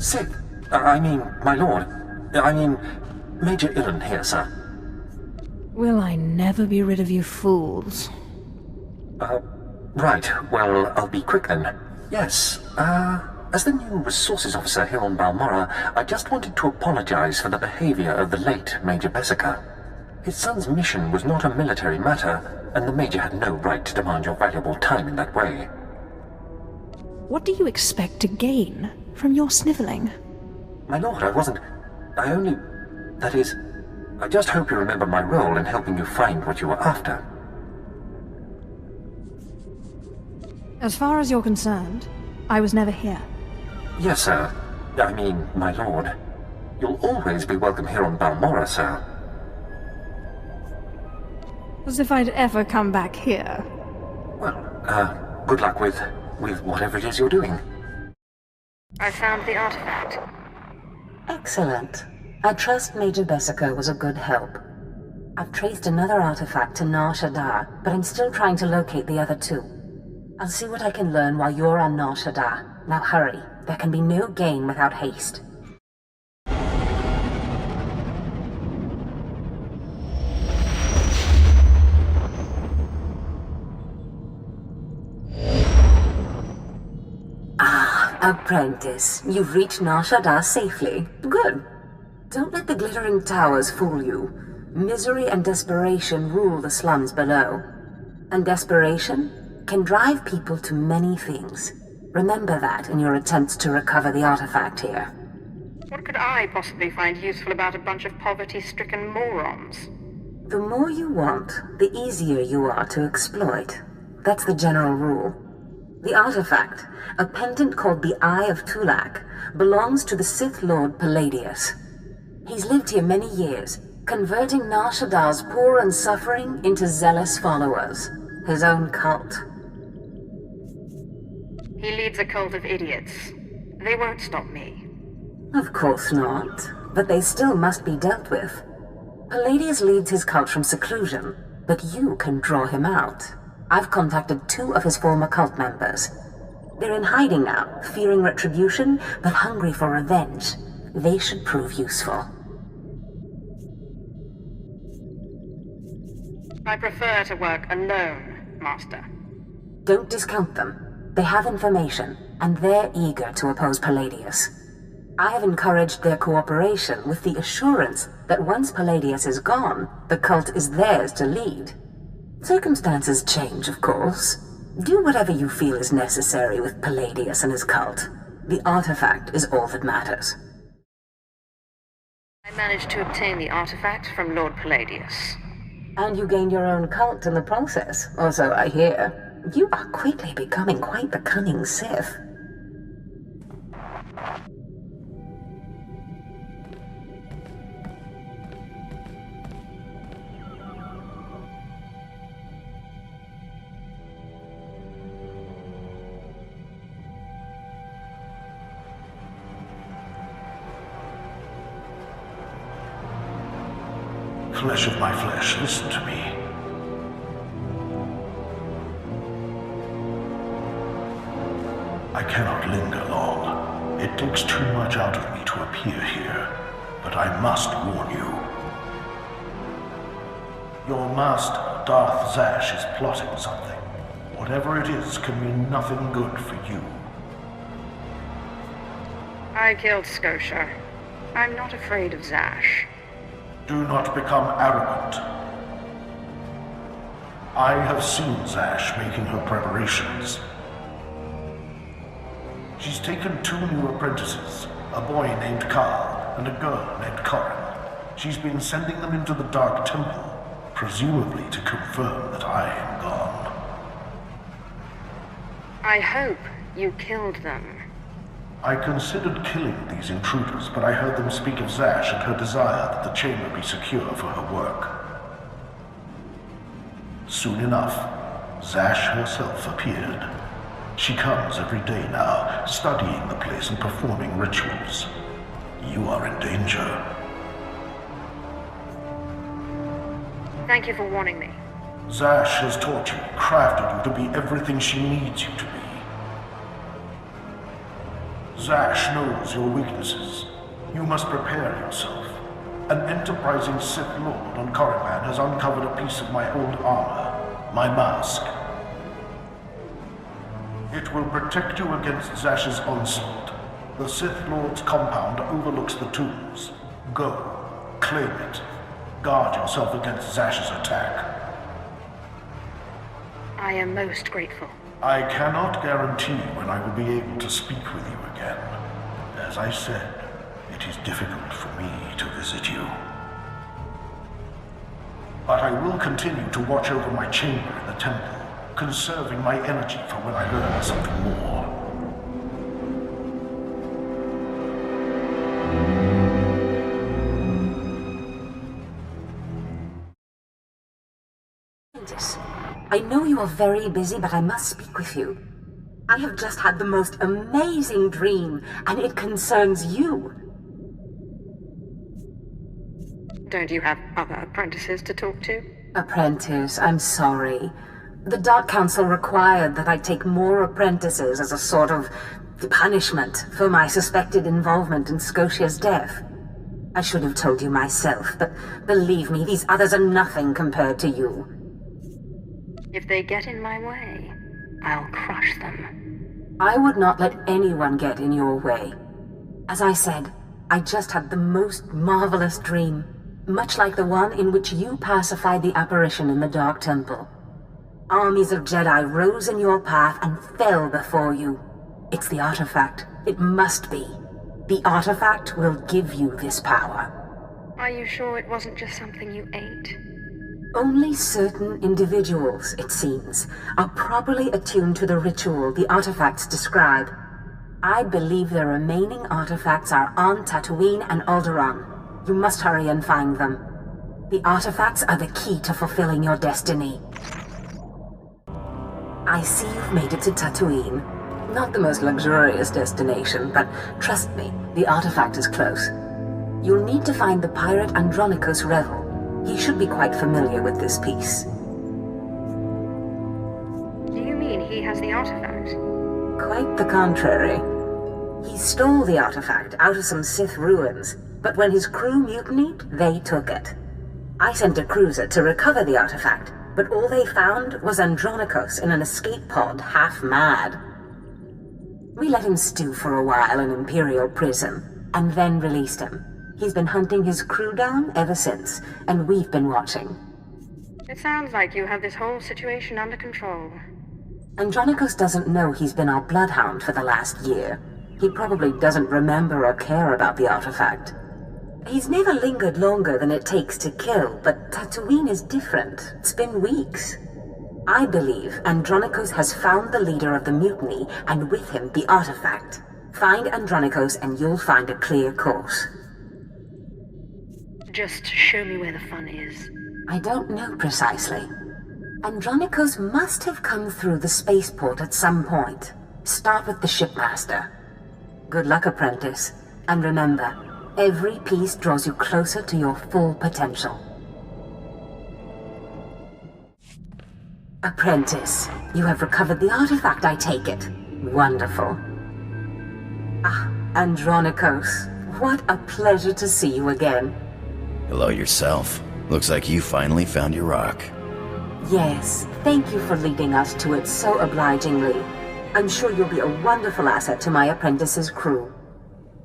Sith, I mean, my lord. I mean, Major Illen here, sir. Will I never be rid of you fools? Right. Well, I'll be quick then. Yes, as the new resources officer here on Balmorra, I just wanted to apologize for the behavior of the late Major Bessica. His son's mission was not a military matter, and the Major had no right to demand your valuable time in that way. What do you expect to gain from your sniveling? My lord, that is, I just hope you remember my role in helping you find what you were after. As far as you're concerned, I was never here. Yes, sir. I mean, my lord. You'll always be welcome here on Balmorra, sir. As if I'd ever come back here. Well, good luck with whatever it is you're doing. I found the artifact. Excellent. I trust Major Bessica was a good help. I've traced another artifact to Nar Shaddaa, but I'm still trying to locate the other two. I'll see what I can learn while you're on Nar Shaddaa. Now hurry. There can be no gain without haste. Apprentice, you've reached Nar Shaddaa safely. Good. Don't let the glittering towers fool you. Misery and desperation rule the slums below. And desperation can drive people to many things. Remember that in your attempts to recover the artifact here. What could I possibly find useful about a bunch of poverty-stricken morons? The more you want, the easier you are to exploit. That's the general rule. The artifact, a pendant called the Eye of Tughlaq, belongs to the Sith Lord Palladius. He's lived here many years, converting Nar Shaddaa's poor and suffering into zealous followers. His own cult. He leads a cult of idiots. They won't stop me. Of course not, but they still must be dealt with. Palladius leads his cult from seclusion, but you can draw him out. I've contacted 2 of his former cult members. They're in hiding now, fearing retribution, but hungry for revenge. They should prove useful. I prefer to work alone, Master. Don't discount them. They have information, and they're eager to oppose Palladius. I have encouraged their cooperation with the assurance that once Palladius is gone, the cult is theirs to lead. Circumstances change, of course. Do whatever you feel is necessary with Palladius and his cult. The artifact is all that matters. I managed to obtain the artifact from Lord Palladius. And you gained your own cult in the process, or so I hear. You are quickly becoming quite the cunning Sith. Flesh of my flesh, listen to me. I cannot linger long. It takes too much out of me to appear here, but I must warn you. Your master, Darth Zash, is plotting something. Whatever it is can mean nothing good for you. I killed Scotia. I'm not afraid of Zash. Do not become arrogant. I have seen Zash making her preparations. She's taken 2 new apprentices, a boy named Karl and a girl named Corin. She's been sending them into the Dark Temple, presumably to confirm that I am gone. I hope you killed them. I considered killing these intruders, but I heard them speak of Zash and her desire that the chamber be secure for her work. Soon enough, Zash herself appeared. She comes every day now, studying the place and performing rituals. You are in danger. Thank you for warning me. Zash has taught you, crafted you to be everything she needs you to be. Zash knows your weaknesses. You must prepare yourself. An enterprising Sith Lord on Korriban has uncovered a piece of my old armor, my mask. It will protect you against Zash's onslaught. The Sith Lord's compound overlooks the tombs. Go, claim it. Guard yourself against Zash's attack. I am most grateful. I cannot guarantee when I will be able to speak with you again. As I said, it is difficult for me to visit you. But I will continue to watch over my chamber in the temple, conserving my energy for when I learn something more. I know you are very busy, but I must speak with you. I have just had the most amazing dream, and it concerns you. Don't you have other apprentices to talk to? Apprentice, I'm sorry. The Dark Council required that I take more apprentices as a sort of punishment for my suspected involvement in Scotia's death. I should have told you myself, but believe me, these others are nothing compared to you. If they get in my way, I'll crush them. I would not let anyone get in your way. As I said, I just had the most marvelous dream, much like the one in which you pacified the apparition in the Dark Temple. Armies of Jedi rose in your path and fell before you. It's the artifact. It must be. The artifact will give you this power. Are you sure it wasn't just something you ate? Only certain individuals, it seems, are properly attuned to the ritual the artifacts describe. I believe the remaining artifacts are on Tatooine and Alderaan. You must hurry and find them. The artifacts are the key to fulfilling your destiny. I see you've made it to Tatooine. Not the most luxurious destination, but trust me, the artifact is close. You'll need to find the pirate Andronicos Revel. He should be quite familiar with this piece. Do you mean he has the artifact? Quite the contrary. He stole the artifact out of some Sith ruins, but when his crew mutinied, they took it. I sent a cruiser to recover the artifact, but all they found was Andronicos in an escape pod, half mad. We let him stew for a while in Imperial prison, and then released him. He's been hunting his crew down ever since, and we've been watching. It sounds like you have this whole situation under control. Andronicos doesn't know he's been our bloodhound for the last year. He probably doesn't remember or care about the artifact. He's never lingered longer than it takes to kill, but Tatooine is different. It's been weeks. I believe Andronicos has found the leader of the mutiny, and with him the artifact. Find Andronicos and you'll find a clear course. Just show me where the fun is. I don't know precisely. Andronicos must have come through the spaceport at some point. Start with the shipmaster. Good luck, apprentice. And remember, every piece draws you closer to your full potential. Apprentice, you have recovered the artifact, I take it. Wonderful. Ah, Andronicos, what a pleasure to see you again. Hello yourself. Looks like you finally found your rock. Yes, thank you for leading us to it so obligingly. I'm sure you'll be a wonderful asset to my apprentice's crew.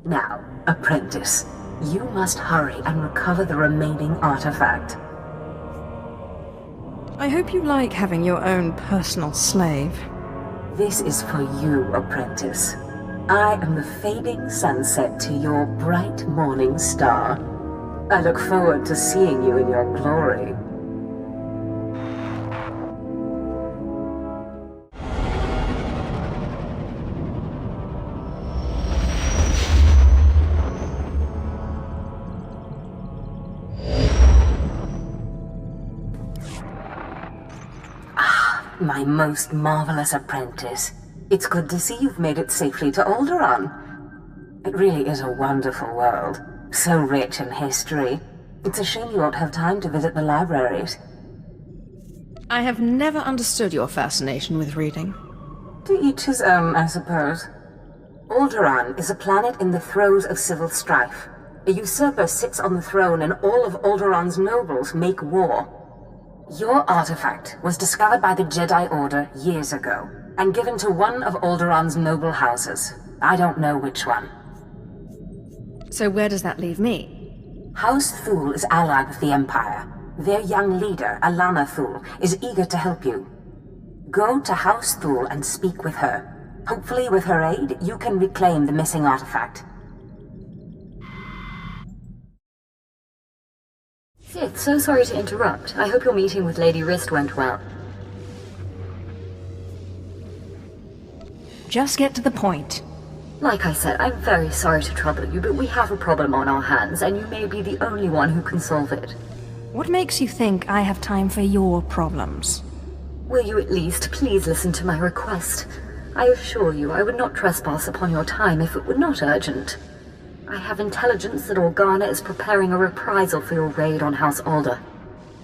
Now, apprentice, you must hurry and recover the remaining artifact. I hope you like having your own personal slave. This is for you, apprentice. I am the fading sunset to your bright morning star. I look forward to seeing you in your glory. Ah, my most marvelous apprentice. It's good to see you've made it safely to Alderaan. It really is a wonderful world. So rich in history. It's a shame you won't have time to visit the libraries. I have never understood your fascination with reading. To each his own, I suppose. Alderaan is a planet in the throes of civil strife. A usurper sits on the throne and all of Alderaan's nobles make war. Your artifact was discovered by the Jedi Order years ago, and given to one of Alderaan's noble houses. I don't know which one. So where does that leave me? House Thul is allied with the Empire. Their young leader, Alana Thul, is eager to help you. Go to House Thul and speak with her. Hopefully with her aid, you can reclaim the missing artifact. Sith, so sorry to interrupt. I hope your meeting with Lady Rist went well. Just get to the point. Like I said, I'm very sorry to trouble you, but we have a problem on our hands, and you may be the only one who can solve it. What makes you think I have time for your problems? Will you at least please listen to my request? I assure you I would not trespass upon your time if it were not urgent. I have intelligence that Organa is preparing a reprisal for your raid on House Alder.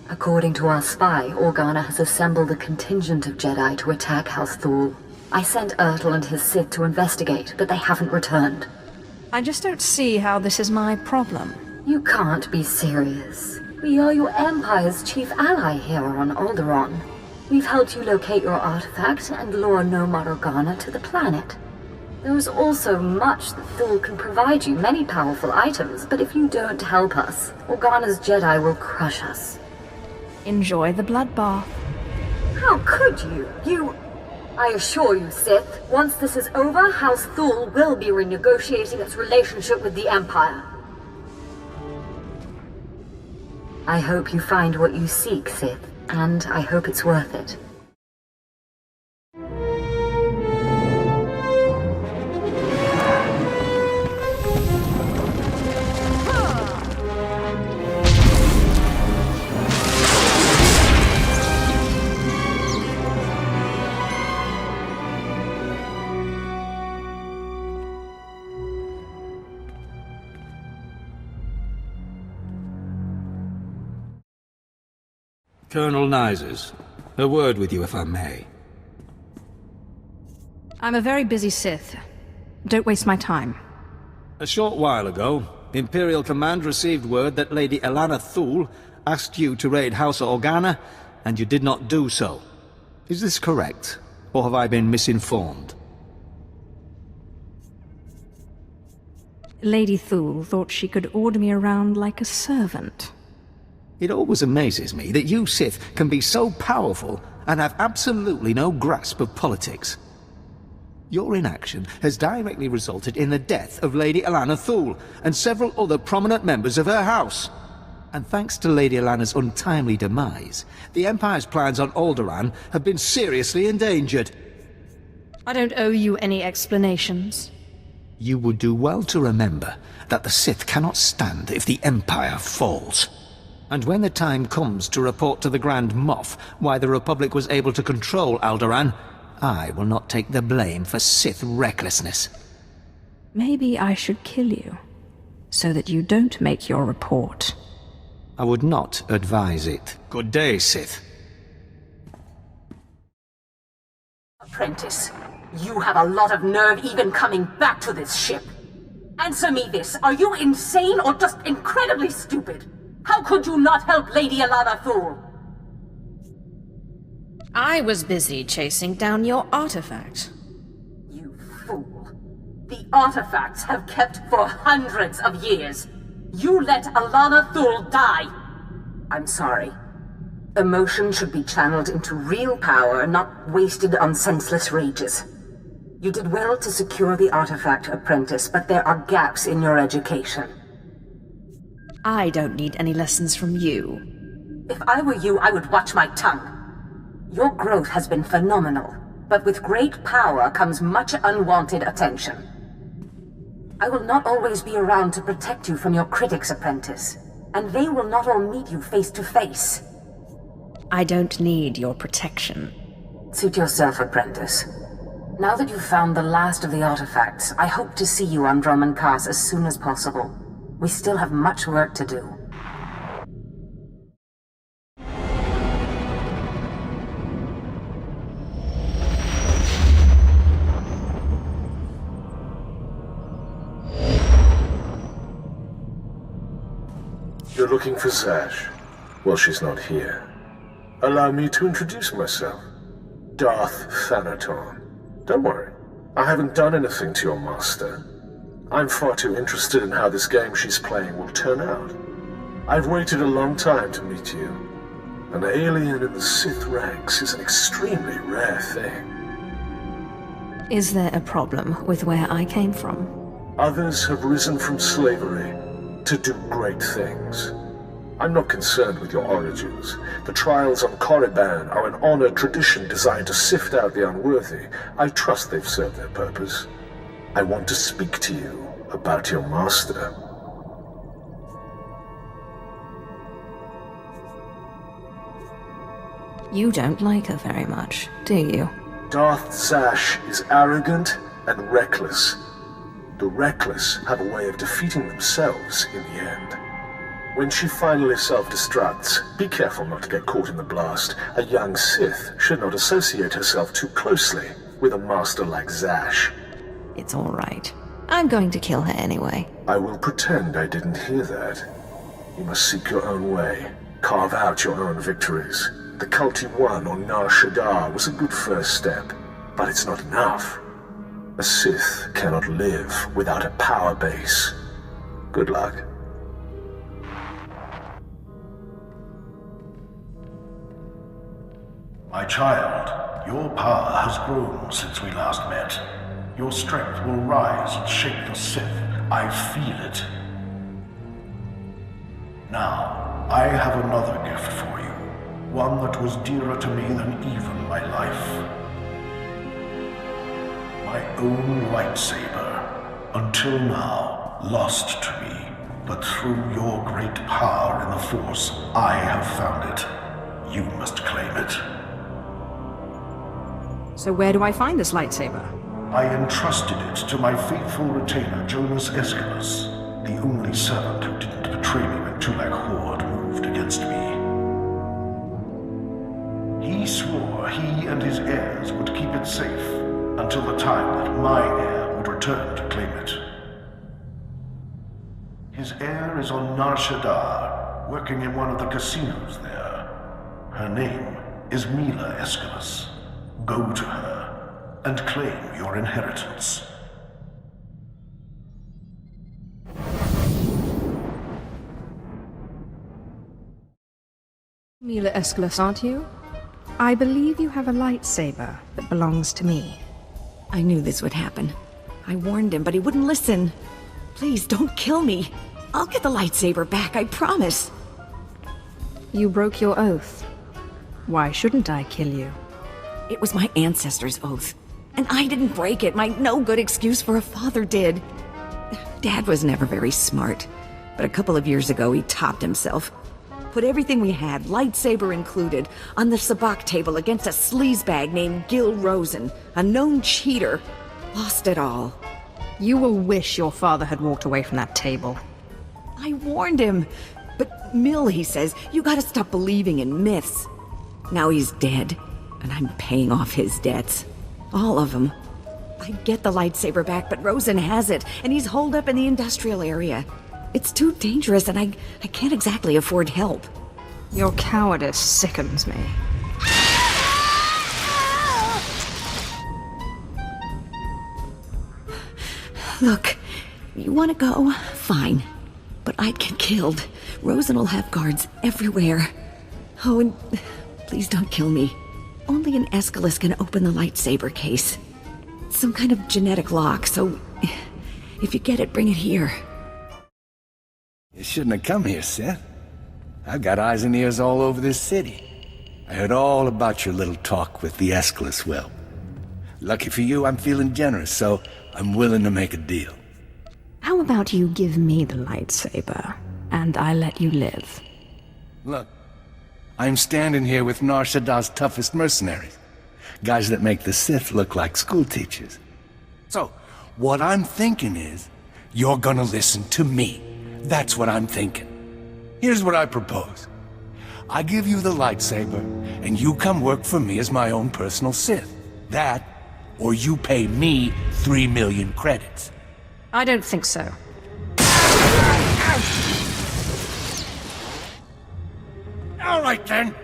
According to our spy, Organa has assembled a contingent of Jedi to attack House Thul. I sent Ertl and his Sith to investigate, but they haven't returned. I just don't see how this is my problem. You can't be serious. We are your Empire's chief ally here on Alderaan. We've helped you locate your artifact and lure Nomad Organa to the planet. There is also much that Thul can provide you, many powerful items, but if you don't help us, Organa's Jedi will crush us. Enjoy the bloodbath. How could you? I assure you, Sith, once this is over, House Thul will be renegotiating its relationship with the Empire. I hope you find what you seek, Sith, and I hope it's worth it. Colonel Nyses, a word with you if I may. I'm a very busy Sith. Don't waste my time. A short while ago, Imperial Command received word that Lady Alana Thul asked you to raid House Organa, and you did not do so. Is this correct, or have I been misinformed? Lady Thul thought she could order me around like a servant. It always amazes me that you Sith can be so powerful and have absolutely no grasp of politics. Your inaction has directly resulted in the death of Lady Alana Thul and several other prominent members of her house. And thanks to Lady Alana's untimely demise, the Empire's plans on Alderaan have been seriously endangered. I don't owe you any explanations. You would do well to remember that the Sith cannot stand if the Empire falls. And when the time comes to report to the Grand Moff why the Republic was able to control Alderaan, I will not take the blame for Sith recklessness. Maybe I should kill you, so that you don't make your report. I would not advise it. Good day, Sith. Apprentice, you have a lot of nerve even coming back to this ship. Answer me this, are you insane or just incredibly stupid? How could you not help Lady Alana Thul? I was busy chasing down your artifact. You fool. The artifacts have kept for hundreds of years. You let Alana Thul die. I'm sorry. Emotion should be channeled into real power, not wasted on senseless rages. You did well to secure the artifact, Apprentice, but there are gaps in your education. I don't need any lessons from you. If I were you, I would watch my tongue. Your growth has been phenomenal, but with great power comes much unwanted attention. I will not always be around to protect you from your critics, Apprentice, and they will not all meet you face to face. I don't need your protection. Suit yourself, Apprentice. Now that you've found the last of the artifacts, I hope to see you on Dromund Kaas as soon as possible. We still have much work to do. You're looking for Zash? Well, she's not here. Allow me to introduce myself. Darth Thanaton. Don't worry, I haven't done anything to your master. I'm far too interested in how this game she's playing will turn out. I've waited a long time to meet you. An alien in the Sith ranks is an extremely rare thing. Is there a problem with where I came from? Others have risen from slavery to do great things. I'm not concerned with your origins. The trials on Korriban are an honored tradition designed to sift out the unworthy. I trust they've served their purpose. I want to speak to you about your master. You don't like her very much, do you? Darth Zash is arrogant and reckless. The reckless have a way of defeating themselves in the end. When she finally self-destructs, be careful not to get caught in the blast. A young Sith should not associate herself too closely with a master like Zash. It's all right. I'm going to kill her anyway. I will pretend I didn't hear that. You must seek your own way. Carve out your own victories. The cult you won on Nar Shaddaa was a good first step, but it's not enough. A Sith cannot live without a power base. Good luck. My child, your power has grown since we last met. Your strength will rise and shake the Sith. I feel it. Now, I have another gift for you. One that was dearer to me than even my life. My own lightsaber. Until now, lost to me. But through your great power in the Force, I have found it. You must claim it. So where do I find this lightsaber? I entrusted it to my faithful retainer, Jonas Aeschylus, the only servant who didn't betray me when Tughlaq Horde moved against me. He swore he and his heirs would keep it safe until the time that my heir would return to claim it. His heir is on Nar Shaddaa, working in one of the casinos there. Her name is Mila Aeschylus. Go to her and claim your inheritance. Mila Aeschylus, aren't you? I believe you have a lightsaber that belongs to me. I knew this would happen. I warned him, but he wouldn't listen. Please, don't kill me. I'll get the lightsaber back, I promise. You broke your oath. Why shouldn't I kill you? It was my ancestors' oath. And I didn't break it. My no-good excuse for a father did. Dad was never very smart. But a couple of years ago, he topped himself. Put everything we had, lightsaber included, on the sabacc table against a sleazebag named Gil Rosen, a known cheater. Lost it all. You will wish your father had walked away from that table. I warned him. But Mill, he says, you gotta stop believing in myths. Now he's dead, and I'm paying off his debts. All of them. I'd get the lightsaber back, but Rosen has it, and he's holed up in the industrial area. It's too dangerous, and I can't exactly afford help. Your cowardice sickens me. Look, you want to go? Fine. But I'd get killed. Rosen will have guards everywhere. Oh, and please don't kill me. Only an Aeschylus can open the lightsaber case. It's some kind of genetic lock, so if you get it, bring it here. You shouldn't have come here, Sith. I've got eyes and ears all over this city. I heard all about your little talk with the Aeschylus whelp. Lucky for you, I'm feeling generous, so I'm willing to make a deal. How about you give me the lightsaber, and I let you live? Look, I'm standing here with Nar Shaddaa's toughest mercenaries. Guys that make the Sith look like schoolteachers. So, what I'm thinking is, you're gonna listen to me. That's what I'm thinking. Here's what I propose. I give you the lightsaber, and you come work for me as my own personal Sith. That, or you pay me 3 million credits. I don't think so. right then.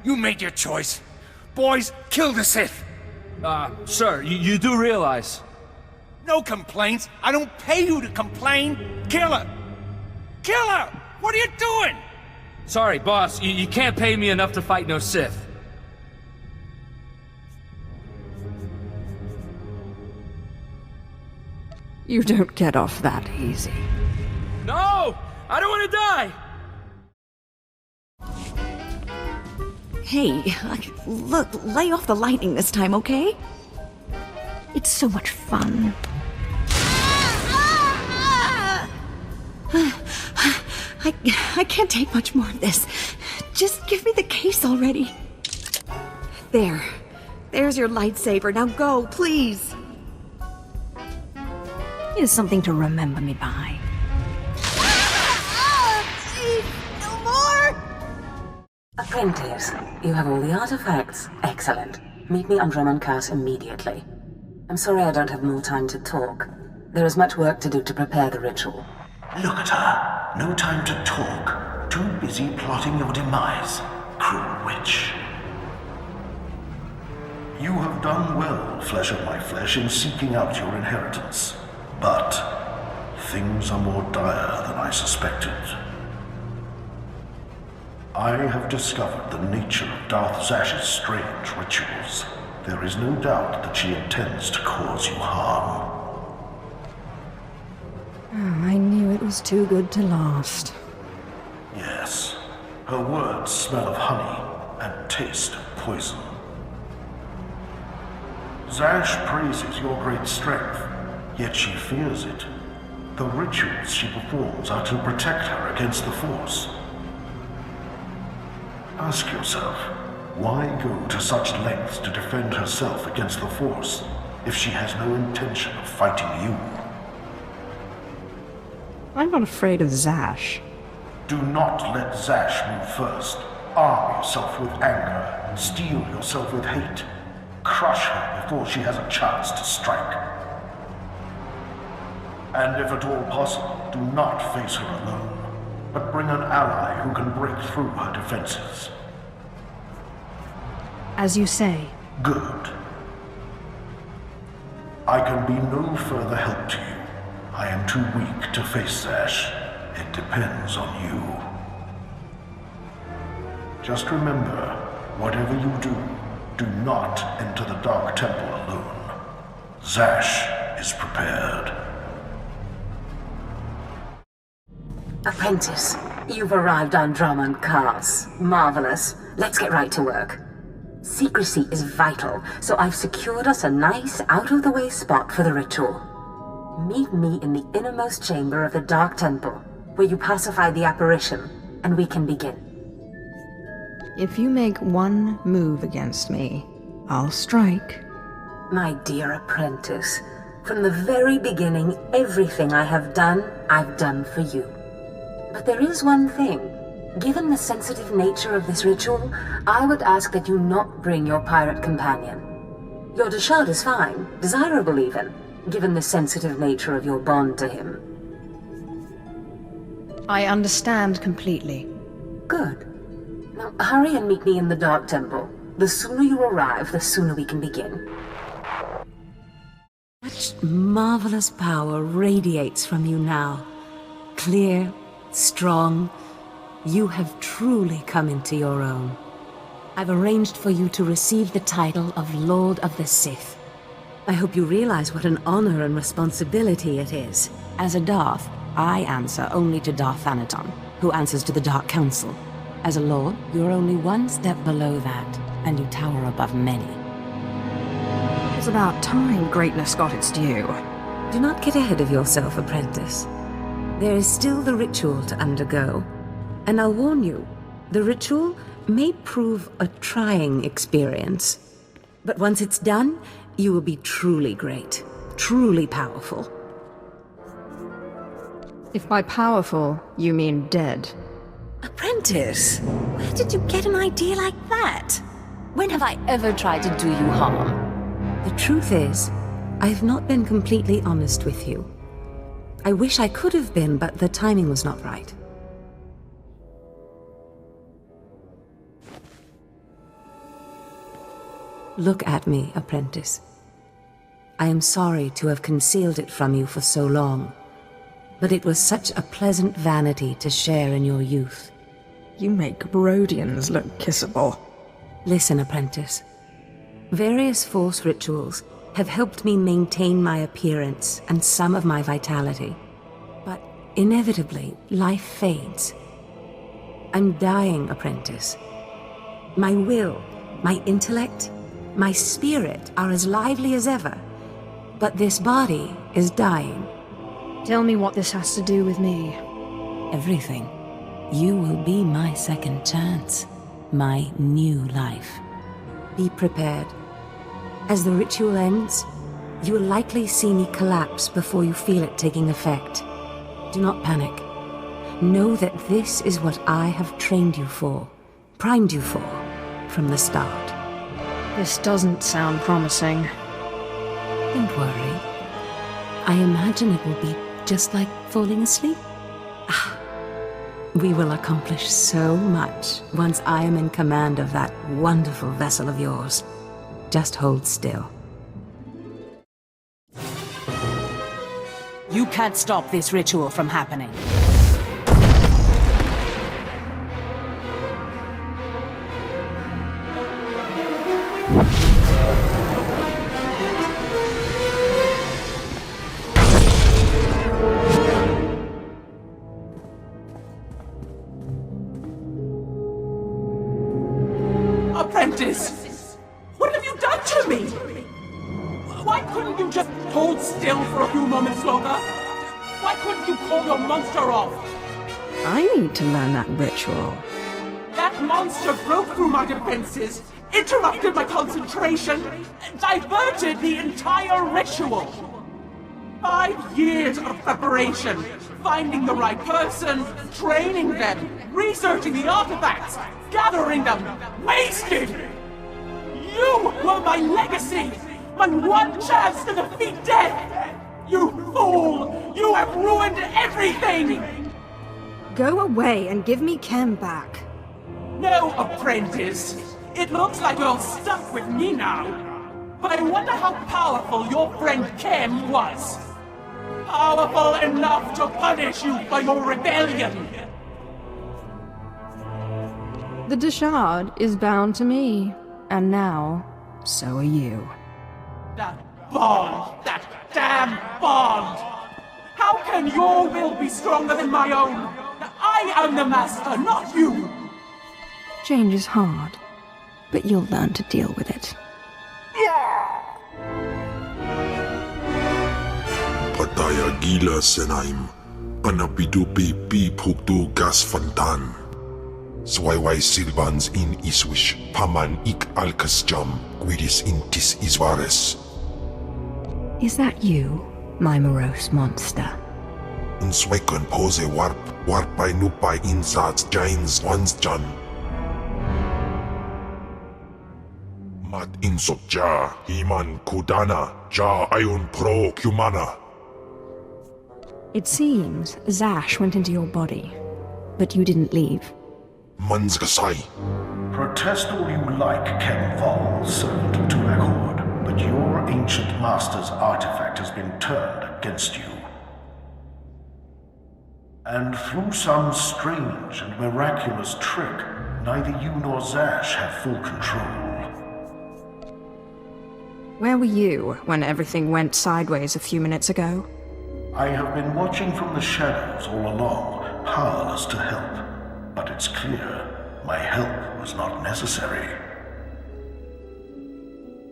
You made your choice. Boys, kill the Sith. Sir, you do realize... No complaints. I don't pay you to complain. Kill her. Kill her! What are you doing? Sorry, boss. You can't pay me enough to fight no Sith. You don't get off that easy. No! I don't want to die! Hey, look, lay off the lightning this time, okay? It's so much fun. I can't take much more of this. Just give me the case already. There. There's your lightsaber. Now go, please. Here's something to remember me by. No more! Apprentice, you have all the artifacts. Excellent. Meet me on Dromund Kaas immediately. I'm sorry I don't have more time to talk. There is much work to do to prepare the ritual. Look at her. No time to talk. Too busy plotting your demise. Cruel witch. You have done well, flesh of my flesh, in seeking out your inheritance. But things are more dire than I suspected. I have discovered the nature of Darth Zash's strange rituals. There is no doubt that she intends to cause you harm. I knew it was too good to last. Yes. Her words smell of honey and taste of poison. Zash praises your great strength, yet she fears it. The rituals she performs are to protect her against the Force. Ask yourself, why go to such lengths to defend herself against the Force if she has no intention of fighting you? I'm not afraid of Zash. Do not let Zash move first. Arm yourself with anger, steel yourself with hate. Crush her before she has a chance to strike. And if at all possible, do not face her alone, but bring an ally who can break through her defenses. As you say. Good. I can be no further help to you. I am too weak to face Zash. It depends on you. Just remember, whatever you do, do not enter the Dark Temple alone. Zash is prepared. Apprentice, you've arrived on Dromund Kaas. Marvelous. Let's get right to work. Secrecy is vital, so I've secured us a nice, out-of-the-way spot for the ritual. Meet me in the innermost chamber of the Dark Temple, where you pacify the apparition, and we can begin. If you make one move against me, I'll strike. My dear apprentice, from the very beginning, everything I have done, I've done for you. But there is one thing. Given the sensitive nature of this ritual, I would ask that you not bring your pirate companion. Your Deshard is fine, desirable even, given the sensitive nature of your bond to him. I understand completely. Good. Now hurry and meet me in the Dark Temple. The sooner you arrive, the sooner we can begin. Such marvelous power radiates from you now. Clear, strong. You have truly come into your own. I've arranged for you to receive the title of Lord of the Sith. I hope you realize what an honor and responsibility it is. As a Darth, I answer only to Darth Thanaton, who answers to the Dark Council. As a Lord, you're only one step below that, and you tower above many. It's about time greatness got its due. Do not get ahead of yourself, apprentice. There is still the ritual to undergo. And I'll warn you, the ritual may prove a trying experience. But once it's done, you will be truly great, truly powerful. If by powerful, you mean dead. Apprentice, where did you get an idea like that? When have I ever tried to do you harm? The truth is, I've not been completely honest with you. I wish I could have been, but the timing was not right. Look at me, apprentice. I am sorry to have concealed it from you for so long, but it was such a pleasant vanity to share in your youth. You make Brodians look kissable. Listen, apprentice. Various Force rituals have helped me maintain my appearance and some of my vitality. But inevitably, life fades. I'm dying, apprentice. My will, my intellect, my spirit are as lively as ever, but this body is dying. Tell me what this has to do with me. Everything. You will be my second chance, my new life. Be prepared. As the ritual ends, you will likely see me collapse before you feel it taking effect. Do not panic. Know that this is what I have trained you for, primed you for, from the start. This doesn't sound promising. Don't worry. I imagine it will be just like falling asleep. We will accomplish so much once I am in command of that wonderful vessel of yours. Just hold still. You can't stop this ritual from happening. Apprentice! What have you done to me? Why couldn't you just hold still for a few moments longer? Why couldn't you call your monster off? I need to learn that ritual. That monster broke through my defenses, interrupted my concentration, diverted the entire ritual. 5 years of preparation, finding the right person, training them, researching the artifacts, gathering them, wasted! You were my legacy! My one chance to defeat death! You fool! You have ruined everything! Go away and give me Kem back. No, apprentice. It looks like you're stuck with me now. But I wonder how powerful your friend Kem was. Powerful enough to punish you for your rebellion. The Deshard is bound to me, and now, so are you. That bond! That damn bond! How can your will be stronger than my own? I am the master, not you! Change is hard, but you'll learn to deal with it. Pataya gila senaim, panapidupi pi puktu gas fantan. Swayway silvans in iswish, paman ik alkasjam, guidis intis isvares. Is that you, my morose monster? Unswekon pose warpay nupay insats jains wansjan. Mat insot ja, himan kudana, ja ayon pro kumana. It seems Zash went into your body, but you didn't leave. Manzgasai. Protest all you like, Kem Vol, servant of Tughlaq, but your ancient master's artifact has been turned against you. And through some strange and miraculous trick, neither you nor Zash have full control. Where were you when everything went sideways a few minutes ago? I have been watching from the shadows all along, powerless to help. But it's clear, my help was not necessary.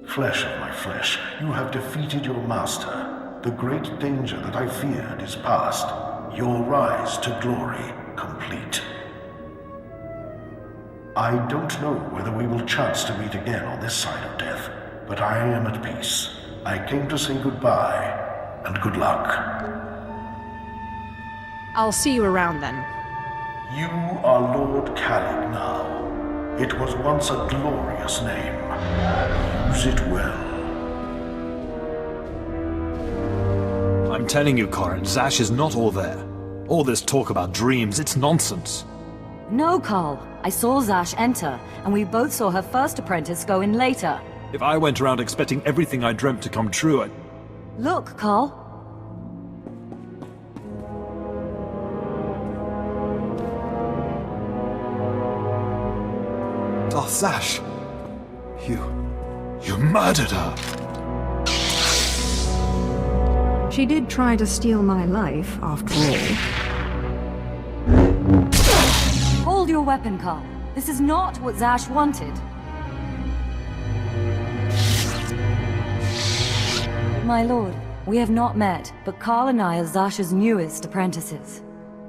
Flesh of my flesh, you have defeated your master. The great danger that I feared is past. Your rise to glory complete. I don't know whether we will chance to meet again on this side of death, but I am at peace. I came to say goodbye, and good luck. I'll see you around then. You are Lord Calig now. It was once a glorious name. Use it well. I'm telling you, Corrin, Zash is not all there. All this talk about dreams, it's nonsense. No, Carl. I saw Zash enter, and we both saw her first apprentice go in later. If I went around expecting everything I dreamt to come true, Look, Carl. Darth Zash! You murdered her! She did try to steal my life, after all. Hold your weapon, Carl. This is not what Zash wanted. My lord, we have not met, but Carl and I are Zash's newest apprentices.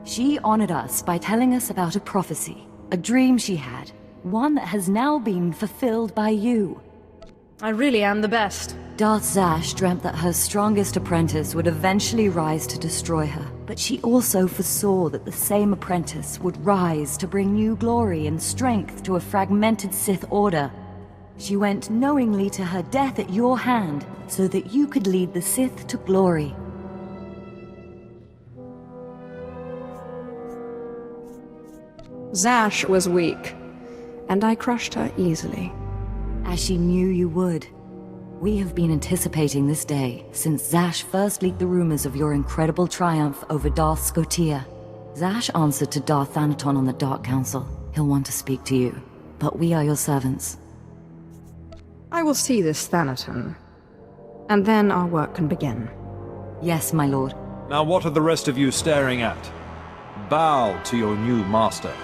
She honored us by telling us about a prophecy, a dream she had, one that has now been fulfilled by you. I really am the best. Darth Zash dreamt that her strongest apprentice would eventually rise to destroy her, but she also foresaw that the same apprentice would rise to bring new glory and strength to a fragmented Sith Order. She went knowingly to her death at your hand, so that you could lead the Sith to glory. Zash was weak, and I crushed her easily. As she knew you would. We have been anticipating this day since Zash first leaked the rumors of your incredible triumph over Darth Scotia. Zash answered to Darth Thanaton on the Dark Council. He'll want to speak to you, but we are your servants. I will see this Thanaton, and then our work can begin. Yes, my lord. Now what are the rest of you staring at? Bow to your new master.